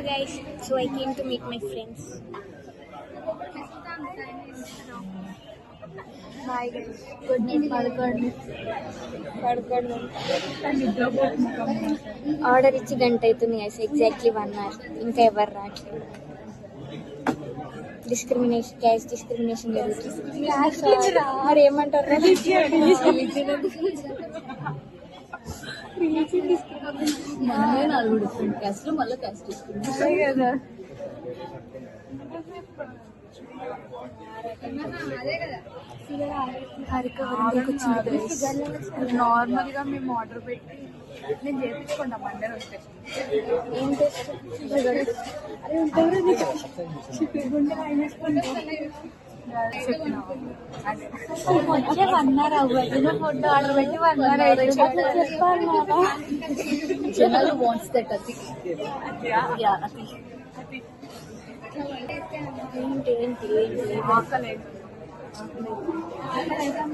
Guys, so I came to meet my friends. Hi guys. Good night. పడుకోండి. Order ఇచ్చి గంట అవుతుంది guys, exactly 1 hour. ఇంకా ఎవరు రావట్లేదు. డిస్క్రిమినేషన్ జరుగుతుంది. మరి ఏమంటారు? మనమే 4 డిఫరెంట్ క్యాస్ట్లు మళ్ళీ క్యాస్ట్ తీసుకుంటాం కదా. నార్మల్ గా మేము ఆర్డర్ పెట్టి నేను చేయించుకుంటాం అందరూ వస్తే. ఏం టేస్ట్? వచ్చే 1 hour అవ్వదు. ఫుడ్ ఆర్డర్ పెట్టి 1 hour అయితే చెప్పాలి. జనాలు వాంట్స్ దట్ అతి.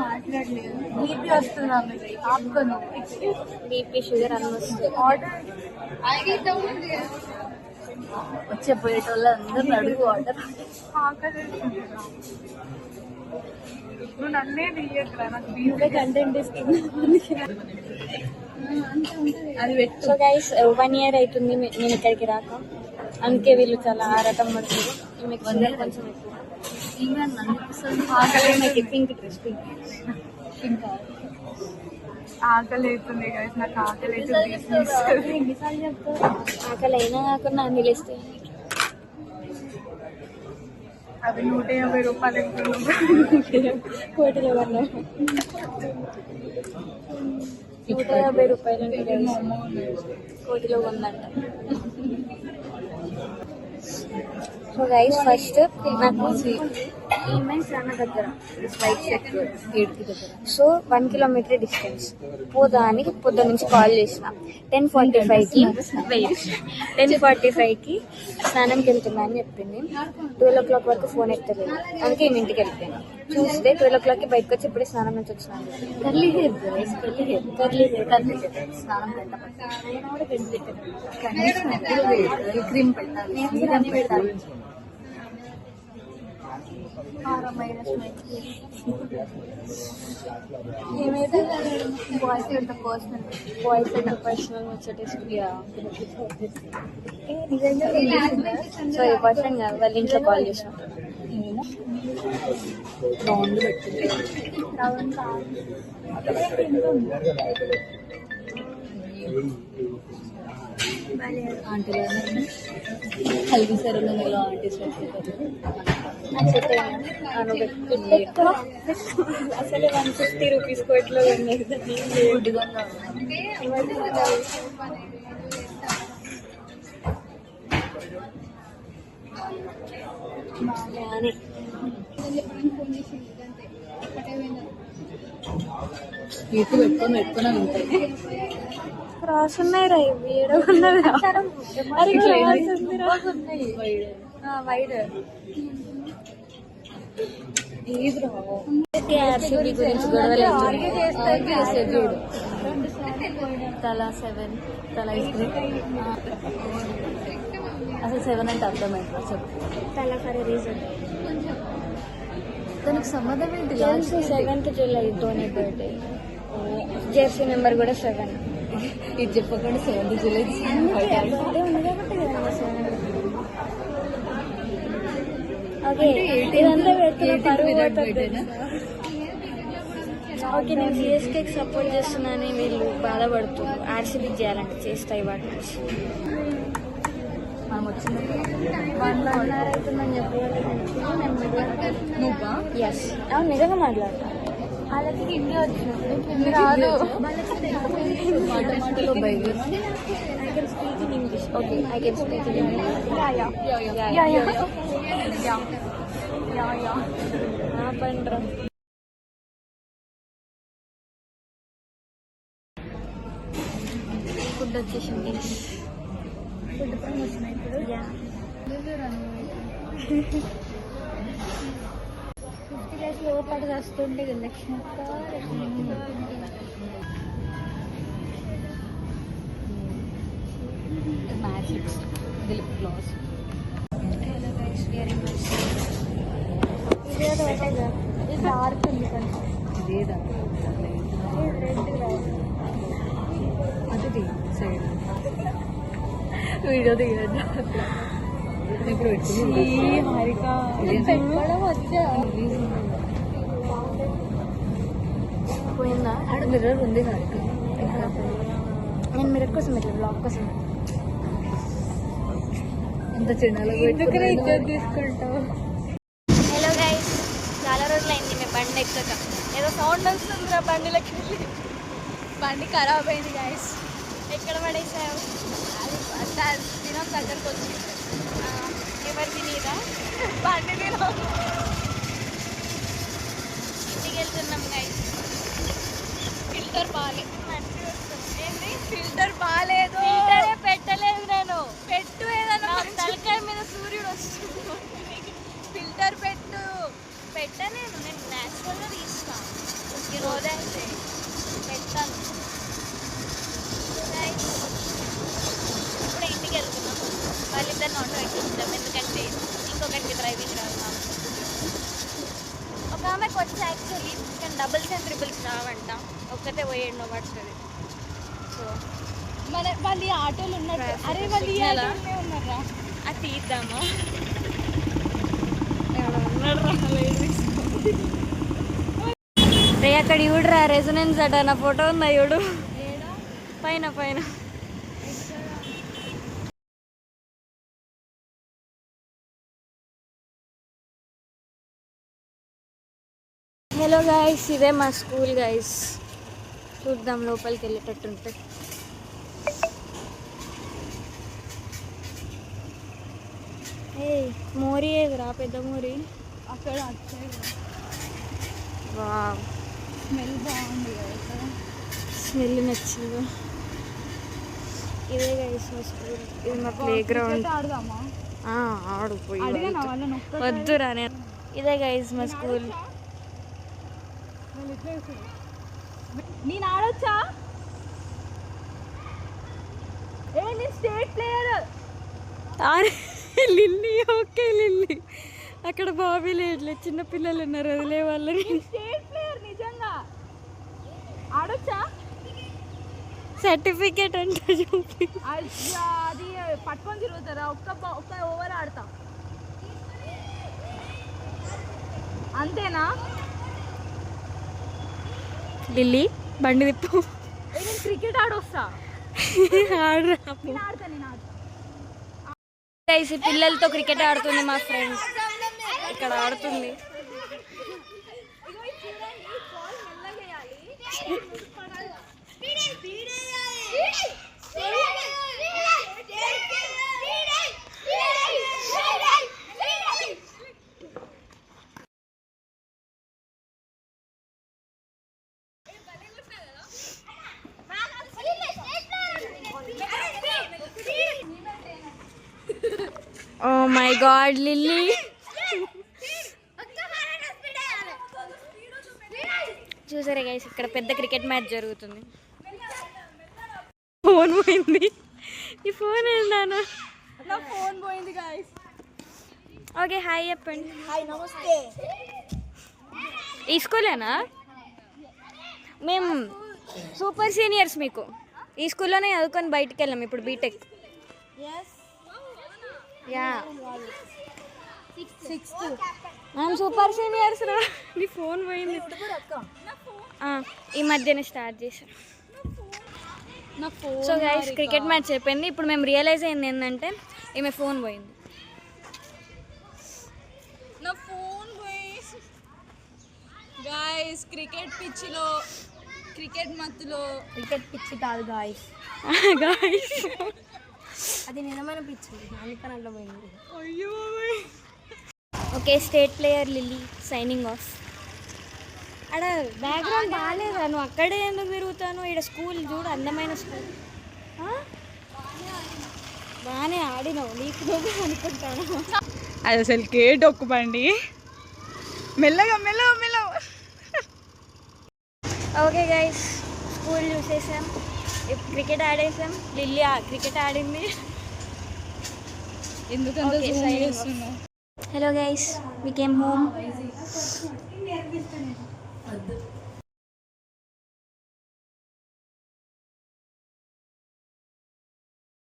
మాట్లాడలేదు. బీపీ వస్తుంది. ఆపుకోను. బీపీ షుగర్ అన్నీ వస్తుంది. ఆర్డర్ వచ్చే పోయేటోళ్ళు అందరూ అడుగు ఆర్డర్. నువ్వు నన్నే తీయట్రా, నాకు బీపీ కంటెంట్ ఇస్తుంది. అది పెట్టు. సో గైస్ 1 year అవుతుంది నేను ఇక్కడికి రాక, అందుకే వీళ్ళు చాలా ఆరాటం పడుతుంది. కొంచెం ఎక్కువ పింక్ డ్రెస్, ఆకలి అవుతుంది guys, నాకు ఆకలి అవుతుంది. ఎన్నిసార్లు చెప్తారు? ఆకలి అయినా కాకుండా అన్ని లేస్తే అవి 150 రూపాయలు. కోటిలో కొన్నా 150 రూపాయలు అంటే కోటిలో కొందంట. సో గైస్ ఫస్ట్ నాకు ఈమెయిల్ చాలా దగ్గర, వైట్ షర్ట్ 7కి దగ్గర. So 1 kilometer distance. పోదా అని పొద్దు నుంచి కాల్ చేసిన. 10:45కి స్నానంకి వెళ్తున్నా అని చెప్పింది. 12 o'clock వరకు ఫోన్ ఎత్తలేదు, అందుకే ఈమె ఇంటికి వెళ్ళిపోయాను. చూస్తే 12 o'clockకి బయటకు వచ్చి ఇప్పుడే స్నానం నుంచి వచ్చినాను. కర్లీ హెయిర్ స్నానం పెట్టాలి, క్రీమ్ పెట్టాలి, సీరం పెట్టాలి. ఏమైతే బాయ్స్ ఎంత పర్సనల్ వచ్చేటేసి సో ఈ పర్సన్ కాదు, వాళ్ళ ఇంట్లో కాల్ చేసాం. రౌండ్ పెట్టింది. ఆంటీలో హల్దీ సెరమనీలో ఆంటీస్ పెట్టారు. అసలు 150 రూపీస్ కోట్లో ఉన్నాయి. ఇటు పెట్టుకొని ఉంటాయి. క్రాస్ ఉన్నాయి రా, ఇవి ఏడవున్నది వైడ్. ఆర్సీబీ గురించి గొడవలు చూడు, తలా 7 తలా ఇస్త్రీ. అసలు 7 అంటే అర్థమైంది. చెప్పు తలా ఫర్ రీజన్. దానికి సంబంధం ఏంటి? 7th July Dhoni birthday, Jersey number కూడా 7. ఇది చెప్పకుండా 7th July బర్త్డే ఉంది కాబట్టి ఓకే. ఇదంతా పెడుతున్నా. ఓకే, నేను సిఎస్కేకి సపోర్ట్ చేస్తున్నానని వీళ్ళు బాధపడుతున్నారు. ఆర్సీబీ చేయాలంటే చేస్తాయి వాటి నుంచి. మనం వచ్చింది 1 hour అవుతుందని చెప్పి నువ్వా? ఎస్, అవును, నిజంగా మాట్లాడతాను. వాళ్ళకి హిందీ వచ్చినట్టు రాదు. మాటలో బయలు. I can speak in English. Okay, I can speak in English. పండ్రా ఫుడ్ వచ్చేసింది. ఫుడ్ ప్రమోషన్ ఇప్పుడు 50 days లోపల వస్తుండే లక్ష్మి మ్యాజిక్స్ ఇది లిప్ గ్లాస్. ఇది డార్క్ ఉంది కొంచెం. ఇదేదా అది సైడ్ వీడియో దిగండి. ఇప్పుడు పెట్టుకుంది హారిక పెట్టుకోవడం వచ్చా. పోయిందా? ఆడ మిర్రర్ ఉంది హారిక. నేను మిర్రర్ కోసం ఇట్లా బ్లాగ్ కోసం ఎంత చిన్నలో తీసుకుంటావు. హలో గైస్, చాలా రోజులైంది మేము బండి ఎక్కక. ఏదో సౌండ్ వస్తుందిరా బండిలోకి. బండి ఖరాబ్ అయింది గైస్. ఎక్కడ పడేసావు? అది దినం దగ్గరకు వచ్చి ఎవరిది నీదా? బండి దినం ఇంటికి వెళ్తున్నాం గైస్. ఫిల్టర్ బాగాలేదు. మంచిగా వస్తుంది. ఏంటి? ఫిల్టర్ బాగాలేదు. ఫిల్టరే పెట్టలేదు నేను. పెట్టు ఏదన్నా తలకాయ మీద సూర్యుడు వస్తుంది. ఫిల్టర్ పెట్టు. పెట్టలేను, నేను న్యాచురల్గా తీస్తాను. రోజైతే పెట్టాను. ఇప్పుడు ఇంటికి వెళ్తున్నాం. వాళ్ళిద్దరిని ఆటో ఎక్కించాం, ఎందుకంటే ఇంకొకరికి డ్రైవింగ్ రాదు. ఒక ఆమెకు వచ్చి యాక్చువల్లీ కానీ డబుల్స్ అండ్ ట్రిపుల్స్ రావంట. ఒక్కతే పోయేండో పడుతుంది. సో వాళ్ళు ఈ ఆటోలు ఉన్నట్టు. అరే వాళ్ళు ఈ సిగ్నలా? ఆటోలే ఉన్నారా? అది తీద్దామా? రే అక్కడ చూడరా, రెజొనెన్స్ అట. నా ఫోటో ఉందా చూడు పైన పైన. హలో గైస్, ఇదే మా స్కూల్ గైస్. చూద్దాం లోపలికి వెళ్ళేటట్టుంటే. ఏ మోరీ ఏదిరా, పెద్ద మోరీ. అక్కడ వచ్చాయి. వావ్, స్మెల్ బాగుంది కదా. స్మెల్ నచ్చింది. ఇదే గైస్ మా స్కూల్. ఇది మా ప్లే గ్రౌండ్. ఆడదామా? ఆడిపోయి అడిగాను వాళ్ళని ఒక్క వద్దురా. నేను ఇదే గైస్ మా స్కూల్. నేను ఆడొచ్చా? ఏ నేను state player. Lily okay lily. అక్కడ బాబీ లేట్లే, చిన్న పిల్లలు ఉన్నారు, వదిలే వాళ్ళని. స్టేట్ ప్లేయర్ నిజంగా. ఆడొచ్చా? సర్టిఫికేట్ అంటే చూపి. అది పట్టుకొని తిరుగుతారా? ఒక్క ఓవర్ ఆడతా అంతేనా? లిల్లీ బండి తిప్పు. నేను క్రికెట్ ఆడొస్తా. ఆడరా. నేను ఆడతా. గైస్, ఈ పిల్లలతో క్రికెట్ ఆడుతుంది మా ఫ్రెండ్. ఇక్కడ ఆడుతుంది. Oh my god Lily. చూసారా గైస్, ఇక్కడ పెద్ద క్రికెట్ మ్యాచ్ జరుగుతుంది. ఫోన్ పోయింది. ఈ ఫోన్ ఏందాను? నా ఫోన్ పోయింది గైస్. ఓకే హాయ్ చెప్పండి. హాయ్ నమస్తే. ఈ స్కూలేనా? మేము సూపర్ సీనియర్స్. మీకు ఈ స్కూల్లోనే చదువుకొని బయటికి వెళ్ళాం. ఇప్పుడు బీటెక్. యా, మేము సూపర్ సీనియర్స్ రా. నీ ఫోన్ పోయింది. ఈ మధ్యనే స్టార్ట్ చేసాం. సో గైస్, క్రికెట్ మ్యాచ్ అయిపోయింది. ఇప్పుడు మేము రియలైజ్ అయింది ఏంటంటే ఈమె ఫోన్ పోయింది. నా ఫోన్ పోయింది గైస్. క్రికెట్ పిచ్చిలో, క్రికెట్ మత్తులో. క్రికెట్ పిచ్చి కాదు గాయస్. అది నిజమైన పిచ్చి, అందుకని అట్లా పోయింది. అయ్యో okay, state player lily signing off. అక్కడ బ్యాక్గ్రౌండ్ బాగాలేదా? నువ్వు అక్కడే ఎందుకు తిరుగుతాను? ఇక్కడ స్కూల్ చూడు, అందమైన స్కూల్. బాగానే ఆడినావు, నీకు నువ్వు అనుకుంటాను. అది అసలుకే డొక్కుబండి. మెల్లగా మెల్లగా మెల్లగా. ఓకే గైస్, స్కూల్ చూసేసాం, క్రికెట్ ఆడేసాం. లిల్లీ క్రికెట్ ఆడింది. ఎందుకంత zoom చేస్తున్నావు? Hello guys, we came home.